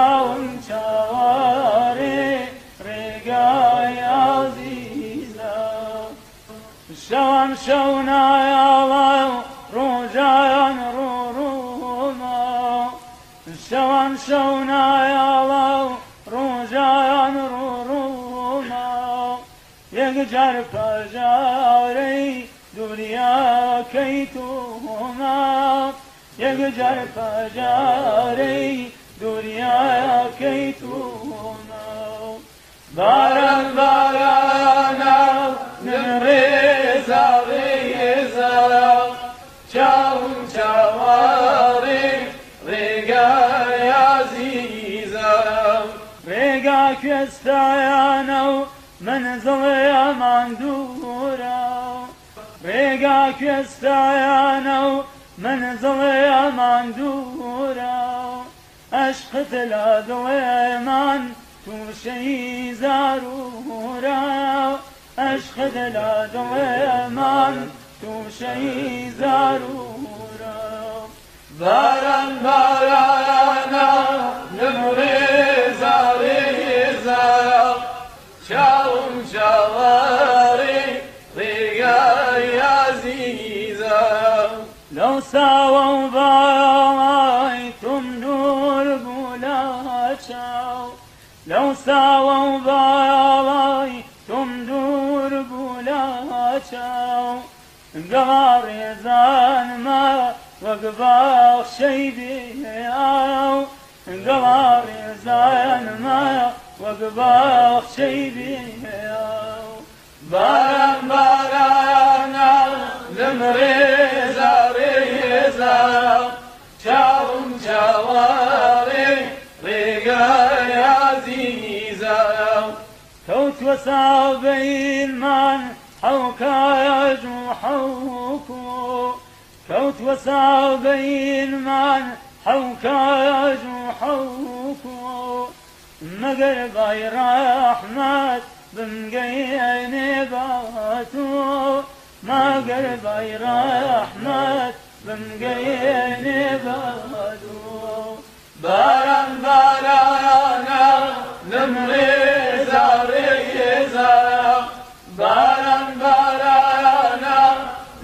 چاوم چاواری ڕێگای عەزیزە شەوان شەو نایاڵە ڕۆژایان ڕوڕوومە شەوان شەو نایاڵە ڕۆژایان ڕوڕوومە یەکجار پەژارەی دووریاکەی تومە یەکجار پەژارەی دووریاکەی تومە باران بارانە نمڕێزە ڕێزە چاوم چاوەڕێ ڕێگای عەزیزە ڕێگا کوێستایانە و منزڵێمان دوورە ڕێگا کوێستایانە و منزڵێمان دوورە عەشقت لە دڵێمان تووشەی زارورە عەشقت لە دڵێمان تووشەی زارورە باران بارانە نمڕێزە ڕێزە چاوم چاوەڕێ ڕێگای عەزیزە لەو ساوە و باڵای توم دوور بوو لە چاو لەو ساوە و باڵای توم دوور بوو لە چاو گەڵا ڕێزانمە وەک باخشەی بێئاو گەڵا ڕێزانمە وەک باخشەی بێئاو باران بارانە لەم ڕێزە ڕێزە چاوم چاوەڕێ ڕێگای عەزیزە کەوتووە ساوبەیلمان حەوکاج و حەوکۆ کەوتووە ساوبەیلمان حەوکاج و حەوکۆ مەگەر بای ڕەحمەت بمگەیەنێ بەتۆ مەگەر بای ڕەحمەت بمگەیەنێ بەتۆ باران بارانە لەم ڕێزە ڕێزە باران بارانە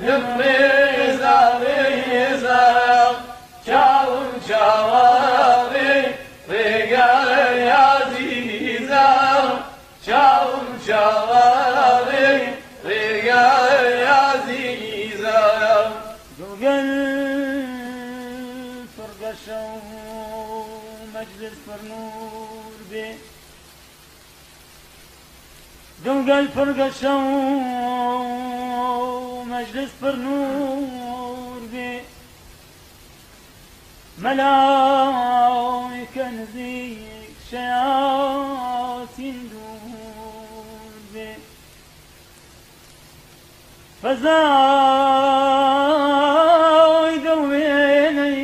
لەم ڕێزە ڕێزە چاوم چاوەڕێ ڕێگای عەزیزە چاوم چاوەڕێ ڕێگای عەزیزە دووگەل فرگەشە و مەجلس پڕنور بێ دووگەل فرگەشە و مەجلس پڕنور بێ مەلایکە نزیک شەیاتین دوور بێ فەزای دڵوێنەی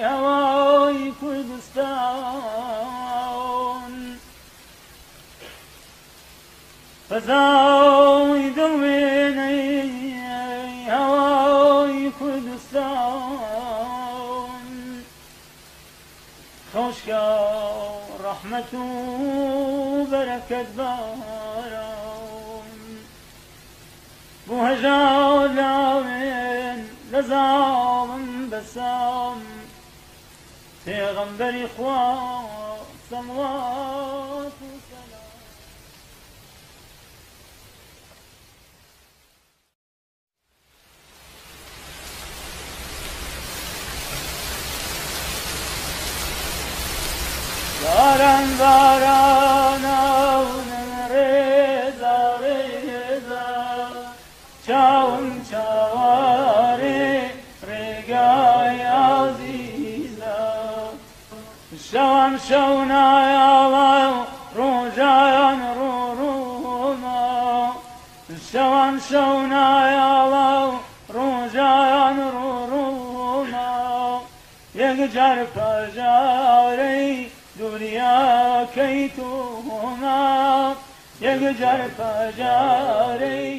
هەوای کوردستان فەزای دڵوێنەی هەوای کوردستان خۆشکە ڕەحمەت و بەرەکەت باران بۆ هەژار لاوێن لە زاڵم بەسام پێغەمبەری خوا سەڵات و سەلام باران بارانە و ڕێزە ڕێزە چاوم چاوەڕێ ڕێگای عەزیزە شەوان شەو نایاڵە ڕۆژایان ڕوڕوومە شەوان شەو نایاڵە ڕۆژایان ڕوڕوومە یەکجار پەژارەی دووریاکەی تومە یەکجار پەژارەی